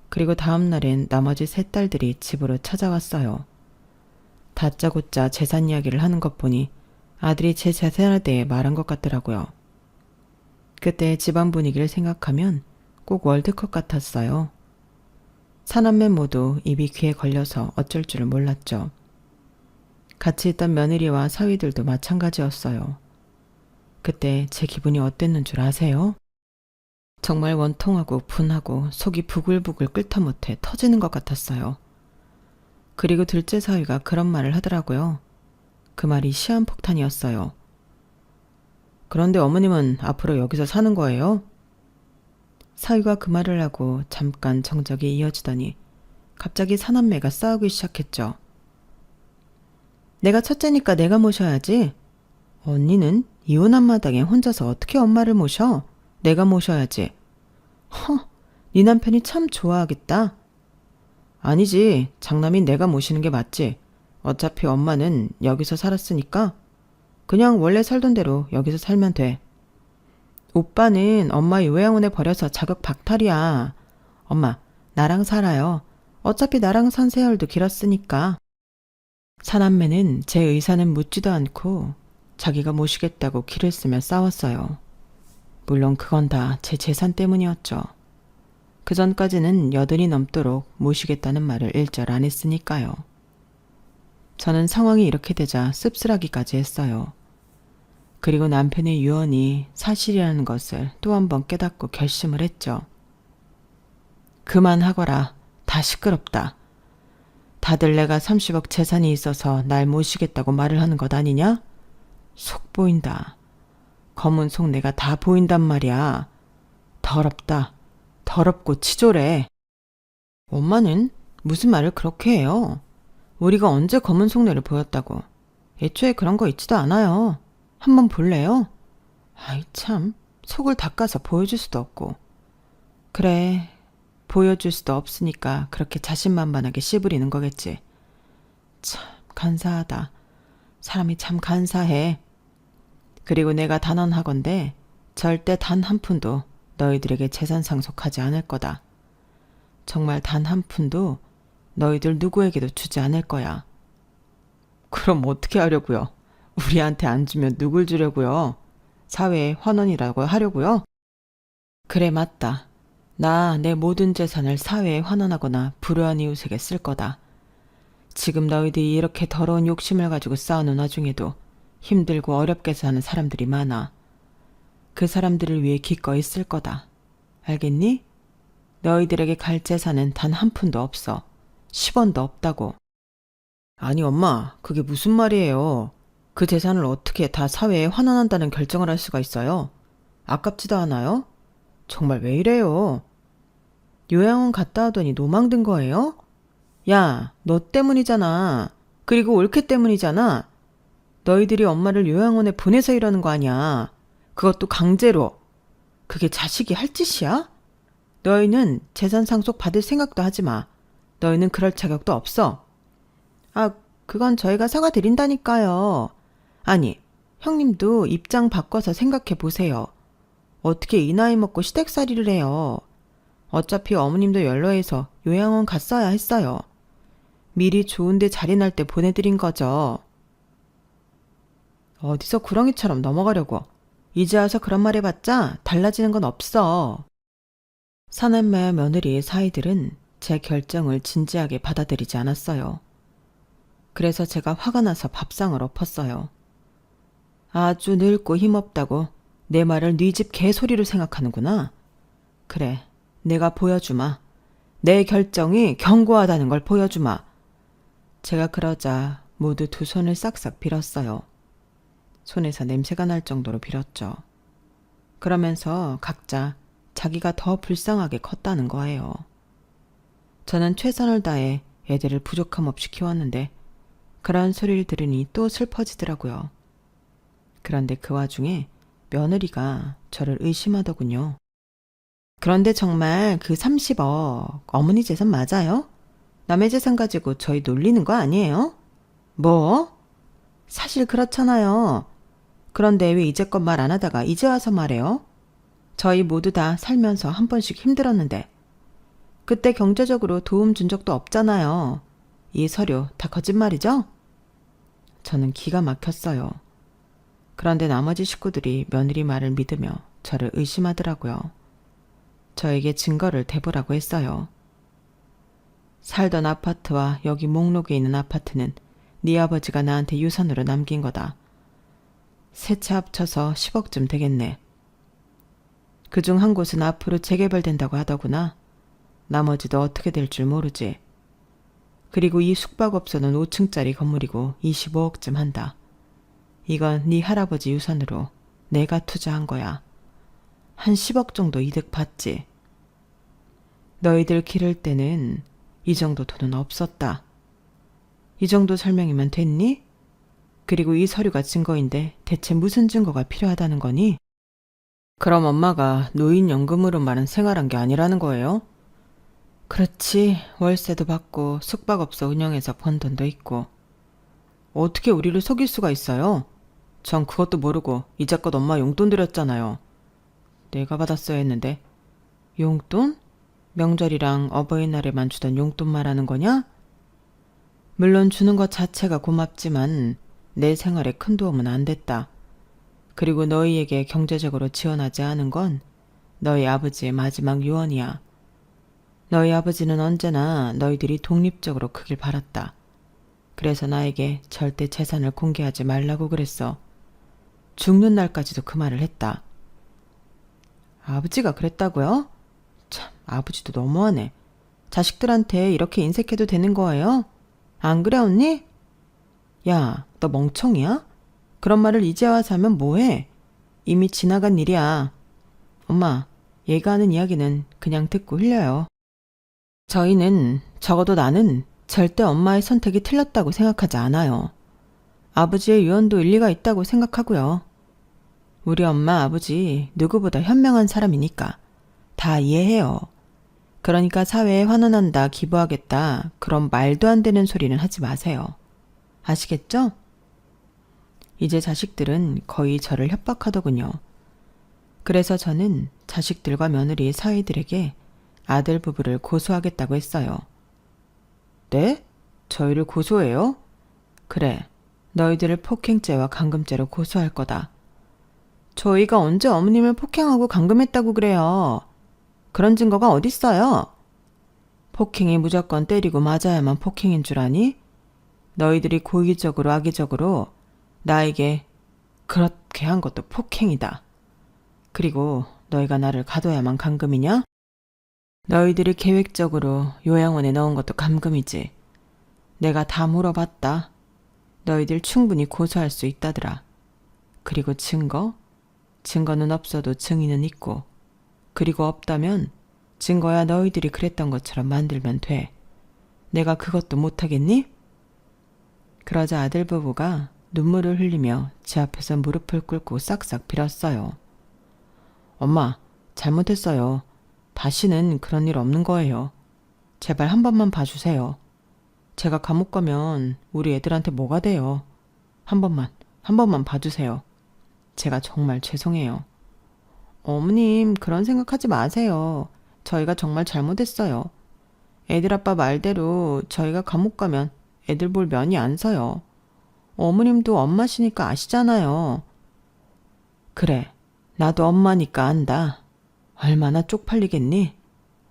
그리고 다음 날엔 나머지 세 딸들이 집으로 찾아왔어요. 다짜고짜 재산 이야기를 하는 것 보니 아들이 제 재산에 대해 말한 것 같더라고요. 그때 집안 분위기를 생각하면 꼭 월드컵 같았어요. 사남매 모두 입이 귀에 걸려서 어쩔 줄을 몰랐죠. 같이 있던 며느리와 사위들도 마찬가지였어요. 그때 제 기분이 어땠는 줄 아세요? 정말 원통하고 분하고 속이 부글부글 끓다 못해 터지는 것 같았어요. 그리고 둘째 사위가 그런 말을 하더라고요. 그 말이 시한폭탄이었어요. 그런데 어머님은 앞으로 여기서 사는 거예요? 사위가 그 말을 하고 잠깐 정적이 이어지더니 갑자기 사남매가 싸우기 시작했죠. 내가 첫째니까 내가 모셔야지. 언니는 이혼한 마당에 혼자서 어떻게 엄마를 모셔? 내가 모셔야지. 네 남편이 참 좋아하겠다. 아니지, 장남인 내가 모시는 게 맞지. 어차피 엄마는 여기서 살았으니까 그냥 원래 살던 대로 여기서 살면 돼. 오빠는 엄마 요양원에 버려서 자격 박탈이야. 엄마, 나랑 살아요. 어차피 나랑 산 세월도 길었으니까. 사남매는 제 의사는 묻지도 않고 자기가 모시겠다고 기를 쓰며 싸웠어요. 물론 그건 다 제 재산 때문이었죠. 그 전까지는 80이 넘도록 모시겠다는 말을 일절 안 했으니까요. 저는 상황이 이렇게 되자 씁쓸하기까지 했어요. 그리고 남편의 유언이 사실이라는 것을 또 한 번 깨닫고 결심을 했죠. 그만하거라. 다 시끄럽다. 다들 내가 30억 재산이 있어서 날 모시겠다고 말을 하는 것 아니냐? 속 보인다. 검은 속 내가 다 보인단 말이야. 더럽다. 더럽고 치졸해. 엄마는 무슨 말을 그렇게 해요? 우리가 언제 검은 속내를 보였다고. 애초에 그런 거 있지도 않아요. 한번 볼래요? 아이 참, 속을 닦아서 보여줄 수도 없고. 그래, 보여줄 수도 없으니까 그렇게 자신만만하게 씨부리는 거겠지. 참 간사하다. 사람이 참 간사해. 그리고 내가 단언하건대 절대 단 한 푼도 너희들에게 재산 상속하지 않을 거다. 정말 단 한 푼도 너희들 누구에게도 주지 않을 거야. 그럼 어떻게 하려고요? 우리한테 안 주면 누굴 주려고요? 사회에 환원이라고 하려고요? 그래, 맞다. 나 내 모든 재산을 사회에 환원하거나 불우한 이웃에게 쓸 거다. 지금 너희들이 이렇게 더러운 욕심을 가지고 싸우는 와중에도 힘들고 어렵게 사는 사람들이 많아. 그 사람들을 위해 기꺼이 쓸 거다. 알겠니? 너희들에게 갈 재산은 단 한 푼도 없어. 10원도 없다고. 아니 엄마, 그게 무슨 말이에요? 그 재산을 어떻게 다 사회에 환원한다는 결정을 할 수가 있어요? 아깝지도 않아요? 정말 왜 이래요? 요양원 갔다 오더니 노망든 거예요? 야, 너 때문이잖아. 그리고 올케 때문이잖아. 너희들이 엄마를 요양원에 보내서 이러는 거 아니야. 그것도 강제로. 그게 자식이 할 짓이야? 너희는 재산 상속 받을 생각도 하지 마. 너희는 그럴 자격도 없어. 아, 그건 저희가 사과드린다니까요. 아니, 형님도 입장 바꿔서 생각해 보세요. 어떻게 이 나이 먹고 시댁살이를 해요. 어차피 어머님도 연로해서 요양원 갔어야 했어요. 미리 좋은데 자리 날 때 보내드린 거죠. 어디서 구렁이처럼 넘어가려고. 이제 와서 그런 말 해봤자 달라지는 건 없어. 사남매와 며느리의 사이들은 제 결정을 진지하게 받아들이지 않았어요. 그래서 제가 화가 나서 밥상을 엎었어요. 아주 늙고 힘없다고 내 말을 네 집 개소리로 생각하는구나. 그래, 내가 보여주마. 내 결정이 견고하다는 걸 보여주마. 제가 그러자 모두 두 손을 싹싹 빌었어요. 손에서 냄새가 날 정도로 빌었죠. 그러면서 각자 자기가 더 불쌍하게 컸다는 거예요. 저는 최선을 다해 애들을 부족함 없이 키웠는데 그런 소리를 들으니 또 슬퍼지더라고요. 그런데 그 와중에 며느리가 저를 의심하더군요. 그런데 정말 그 30억 어머니 재산 맞아요? 남의 재산 가지고 저희 놀리는 거 아니에요? 뭐? 사실 그렇잖아요. 그런데 왜 이제껏 말 안 하다가 이제 와서 말해요? 저희 모두 다 살면서 한 번씩 힘들었는데 그때 경제적으로 도움 준 적도 없잖아요. 이 서류 다 거짓말이죠? 저는 기가 막혔어요. 그런데 나머지 식구들이 며느리 말을 믿으며 저를 의심하더라고요. 저에게 증거를 대보라고 했어요. 살던 아파트와 여기 목록에 있는 아파트는 네 아버지가 나한테 유산으로 남긴 거다. 세 채 합쳐서 10억쯤 되겠네. 그중 한 곳은 앞으로 재개발된다고 하더구나. 나머지도 어떻게 될 줄 모르지. 그리고 이 숙박업소는 5층짜리 건물이고 25억쯤 한다. 이건 네 할아버지 유산으로 내가 투자한 거야. 한 10억 정도 이득 봤지. 너희들 기를 때는 이 정도 돈은 없었다. 이 정도 설명이면 됐니? 그리고 이 서류가 증거인데 대체 무슨 증거가 필요하다는 거니? 그럼 엄마가 노인연금으로만은 생활한 게 아니라는 거예요? 그렇지. 월세도 받고 숙박업소 운영해서 번 돈도 있고. 어떻게 우리를 속일 수가 있어요? 전 그것도 모르고 이제껏 엄마 용돈 드렸잖아요. 내가 받았어야 했는데. 용돈? 명절이랑 어버이날에만 주던 용돈 말하는 거냐? 물론 주는 것 자체가 고맙지만 내 생활에 큰 도움은 안 됐다. 그리고 너희에게 경제적으로 지원하지 않은 건 너희 아버지의 마지막 유언이야. 너희 아버지는 언제나 너희들이 독립적으로 크길 바랐다. 그래서 나에게 절대 재산을 공개하지 말라고 그랬어. 죽는 날까지도 그 말을 했다. 아버지가 그랬다고요? 참, 아버지도 너무하네. 자식들한테 이렇게 인색해도 되는 거예요? 안 그래 언니? 야, 너 멍청이야? 그런 말을 이제 와서 하면 뭐해? 이미 지나간 일이야. 엄마, 얘가 하는 이야기는 그냥 듣고 흘려요. 저희는, 적어도 나는 절대 엄마의 선택이 틀렸다고 생각하지 않아요. 아버지의 유언도 일리가 있다고 생각하고요. 우리 엄마 아버지 누구보다 현명한 사람이니까 다 이해해요. 그러니까 사회에 환원한다, 기부하겠다 그런 말도 안 되는 소리는 하지 마세요. 아시겠죠? 이제 자식들은 거의 저를 협박하더군요. 그래서 저는 자식들과 며느리 사위들에게 아들 부부를 고소하겠다고 했어요. 네? 저희를 고소해요? 그래, 너희들을 폭행죄와 감금죄로 고소할 거다. 저희가 언제 어머님을 폭행하고 감금했다고 그래요? 그런 증거가 어딨어요? 폭행이 무조건 때리고 맞아야만 폭행인 줄 아니? 너희들이 고의적으로 악의적으로 나에게 그렇게 한 것도 폭행이다. 그리고 너희가 나를 가둬야만 감금이냐? 너희들이 계획적으로 요양원에 넣은 것도 감금이지. 내가 다 물어봤다. 너희들 충분히 고소할 수 있다더라. 그리고 증거? 증거는 없어도 증인은 있고, 그리고 없다면 증거야 너희들이 그랬던 것처럼 만들면 돼. 내가 그것도 못하겠니? 그러자 아들 부부가 눈물을 흘리며 제 앞에서 무릎을 꿇고 싹싹 빌었어요. 엄마, 잘못했어요. 다시는 그런 일 없는 거예요. 제발 한 번만 봐주세요. 제가 감옥 가면 우리 애들한테 뭐가 돼요? 한 번만 봐주세요. 제가 정말 죄송해요. 어머님, 그런 생각하지 마세요. 저희가 정말 잘못했어요. 애들 아빠 말대로 저희가 감옥 가면 애들 볼 면이 안 서요. 어머님도 엄마시니까 아시잖아요. 그래, 나도 엄마니까 안다. 얼마나 쪽팔리겠니?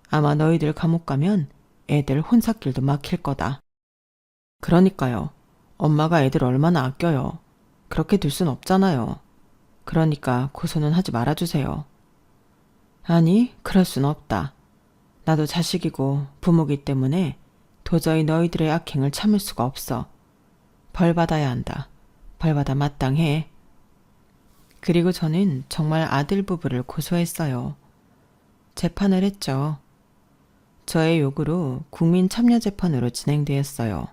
아마 너희들 감옥 가면 애들 혼삿길도 막힐 거다. 그러니까요. 엄마가 애들 얼마나 아껴요. 그렇게 둘 순 없잖아요. 그러니까 고소는 하지 말아주세요. 아니, 그럴 순 없다. 나도 자식이고 부모기 때문에 도저히 너희들의 악행을 참을 수가 없어. 벌 받아야 한다. 벌 받아 마땅해. 그리고 저는 정말 아들 부부를 고소했어요. 재판을 했죠. 저의 요구로 국민참여재판으로 진행되었어요.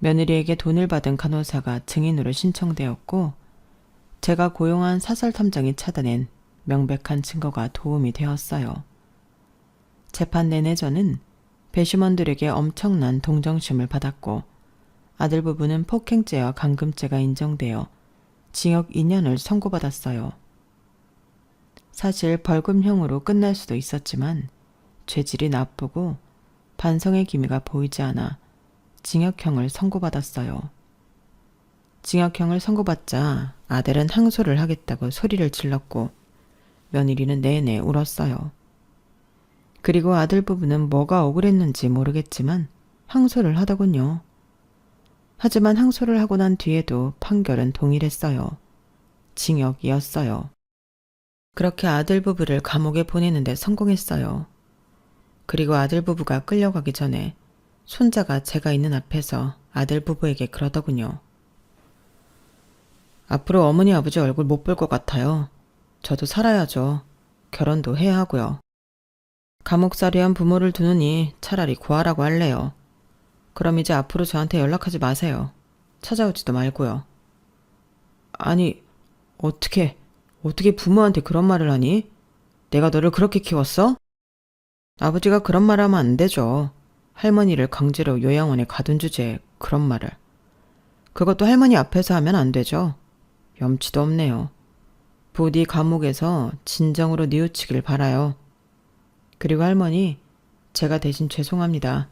며느리에게 돈을 받은 간호사가 증인으로 신청되었고, 제가 고용한 사설탐정이 찾아낸 명백한 증거가 도움이 되었어요. 재판 내내 저는 배심원들에게 엄청난 동정심을 받았고, 아들 부부는 폭행죄와 감금죄가 인정되어 징역 2년을 선고받았어요. 사실 벌금형으로 끝날 수도 있었지만 죄질이 나쁘고 반성의 기미가 보이지 않아 징역형을 선고받았어요. 징역형을 선고받자 아들은 항소를 하겠다고 소리를 질렀고 며느리는 내내 울었어요. 그리고 아들 부부는 뭐가 억울했는지 모르겠지만 항소를 하더군요. 하지만 항소를 하고 난 뒤에도 판결은 동일했어요. 징역이었어요. 그렇게 아들 부부를 감옥에 보내는데 성공했어요. 그리고 아들 부부가 끌려가기 전에 손자가 제가 있는 앞에서 아들 부부에게 그러더군요. 앞으로 어머니 아버지 얼굴 못 볼 것 같아요. 저도 살아야죠. 결혼도 해야 하고요. 감옥살이한 부모를 두느니 차라리 구하라고 할래요. 그럼 이제 앞으로 저한테 연락하지 마세요. 찾아오지도 말고요. 아니, 어떻게 부모한테 그런 말을 하니? 내가 너를 그렇게 키웠어? 아버지가 그런 말 하면 안 되죠. 할머니를 강제로 요양원에 가둔 주제에 그런 말을. 그것도 할머니 앞에서 하면 안 되죠. 염치도 없네요. 부디 감옥에서 진정으로 뉘우치길 바라요. 그리고 할머니, 제가 대신 죄송합니다.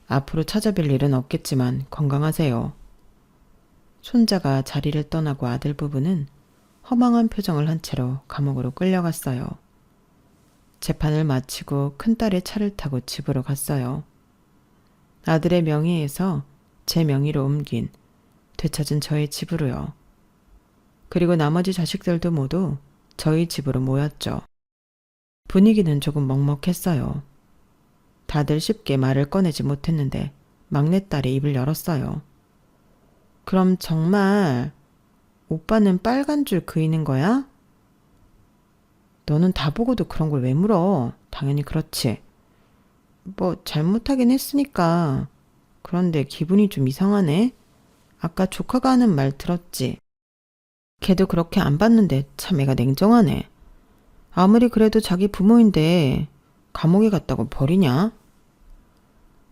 앞으로 찾아뵐 일은 없겠지만 건강하세요. 손자가 자리를 떠나고 아들 부부는 허망한 표정을 한 채로 감옥으로 끌려갔어요. 재판을 마치고 큰딸의 차를 타고 집으로 갔어요. 아들의 명의에서 제 명의로 옮긴 되찾은 저의 집으로요. 그리고 나머지 자식들도 모두 저희 집으로 모였죠. 분위기는 조금 먹먹했어요. 다들 쉽게 말을 꺼내지 못했는데 막내딸이 입을 열었어요. 그럼 정말 오빠는 빨간 줄 그이는 거야? 너는 다 보고도 그런 걸 왜 물어? 당연히 그렇지. 뭐 잘못하긴 했으니까. 그런데 기분이 좀 이상하네. 아까 조카가 하는 말 들었지? 걔도 그렇게 안 봤는데 참 애가 냉정하네. 아무리 그래도 자기 부모인데 감옥에 갔다고 버리냐?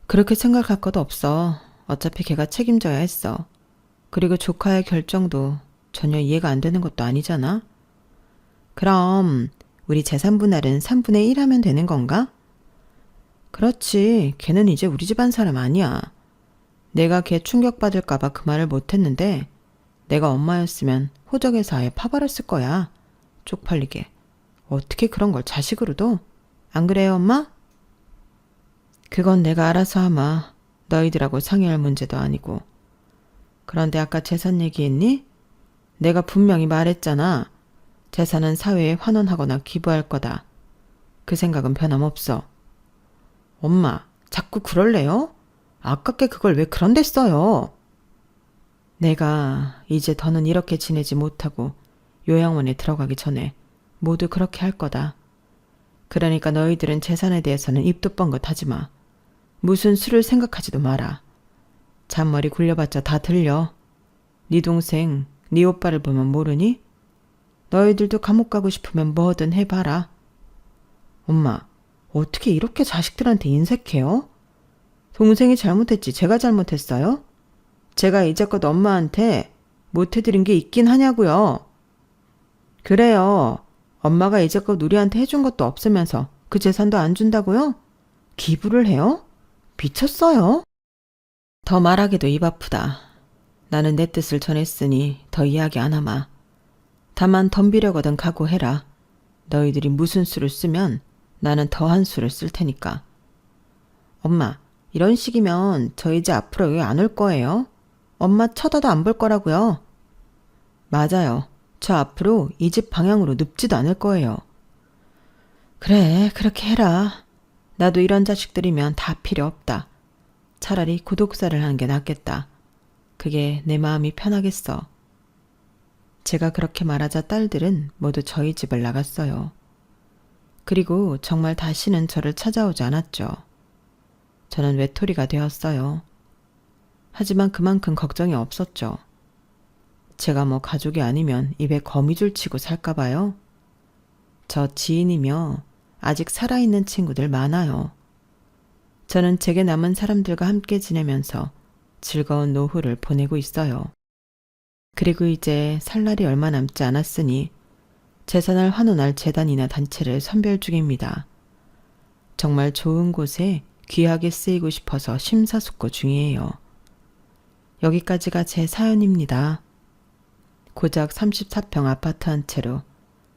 그렇게 생각할 것도 없어. 어차피 걔가 책임져야 했어. 그리고 조카의 결정도 전혀 이해가 안 되는 것도 아니잖아. 그럼 우리 재산 분할은 3분의 1 하면 되는 건가? 그렇지. 걔는 이제 우리 집안 사람 아니야. 내가 걔 충격받을까봐 그 말을 못했는데 내가 엄마였으면 호적에서 아예 파버렸을 거야. 쪽팔리게. 어떻게 그런 걸 자식으로도? 안 그래요, 엄마? 그건 내가 알아서 하마. 너희들하고 상의할 문제도 아니고. 그런데 아까 재산 얘기했니? 내가 분명히 말했잖아. 재산은 사회에 환원하거나 기부할 거다. 그 생각은 변함없어. 엄마, 자꾸 그럴래요? 아깝게 그걸 왜 그런 데 써요? 내가 이제 더는 이렇게 지내지 못하고 요양원에 들어가기 전에 모두 그렇게 할 거다. 그러니까 너희들은 재산에 대해서는 입도 뻥긋 하지 마. 무슨 수를 생각하지도 마라. 잔머리 굴려봤자 다 들려. 네 동생, 네 오빠를 보면 모르니? 너희들도 감옥 가고 싶으면 뭐든 해봐라. 엄마, 어떻게 이렇게 자식들한테 인색해요? 동생이 잘못했지 제가 잘못했어요? 제가 이제껏 엄마한테 못해드린 게 있긴 하냐고요. 그래요. 엄마가 이제껏 우리한테 해준 것도 없으면서 그 재산도 안 준다고요? 기부를 해요? 미쳤어요? 더 말하기도 입 아프다. 나는 내 뜻을 전했으니 더 이야기 안 하마. 다만 덤비려거든 각오해라. 너희들이 무슨 수를 쓰면 나는 더한 수를 쓸 테니까. 엄마, 이런 식이면 저 이제 앞으로 여기 안 올 거예요. 엄마 쳐다도 안 볼 거라고요. 맞아요. 저 앞으로 이 집 방향으로 눕지도 않을 거예요. 그래, 그렇게 해라. 나도 이런 자식들이면 다 필요 없다. 차라리 고독사를 하는 게 낫겠다. 그게 내 마음이 편하겠어. 제가 그렇게 말하자 딸들은 모두 저희 집을 나갔어요. 그리고 정말 다시는 저를 찾아오지 않았죠. 저는 외톨이가 되었어요. 하지만 그만큼 걱정이 없었죠. 제가 뭐 가족이 아니면 입에 거미줄 치고 살까봐요. 저 지인이며 아직 살아있는 친구들 많아요. 저는 제게 남은 사람들과 함께 지내면서 즐거운 노후를 보내고 있어요. 그리고 이제 살 날이 얼마 남지 않았으니 재산을 환원할 재단이나 단체를 선별 중입니다. 정말 좋은 곳에 귀하게 쓰이고 싶어서 심사숙고 중이에요. 여기까지가 제 사연입니다. 고작 34평 아파트 한 채로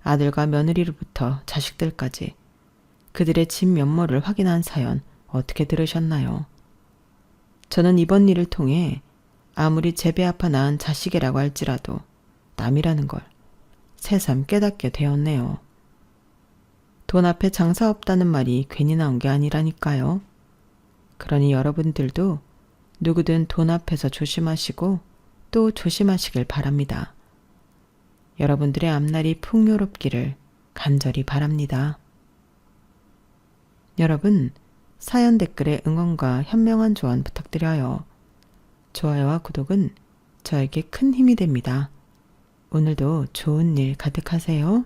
아들과 며느리로부터 자식들까지 그들의 집 면모를 확인한 사연 어떻게 들으셨나요? 저는 이번 일을 통해 아무리 제 배 아파 낳은 자식이라고 할지라도 남이라는 걸 새삼 깨닫게 되었네요. 돈 앞에 장사 없다는 말이 괜히 나온 게 아니라니까요. 그러니 여러분들도 누구든 돈 앞에서 조심하시고 또 조심하시길 바랍니다. 여러분들의 앞날이 풍요롭기를 간절히 바랍니다. 여러분, 사연 댓글에 응원과 현명한 조언 부탁드려요. 좋아요와 구독은 저에게 큰 힘이 됩니다. 오늘도 좋은 일 가득하세요.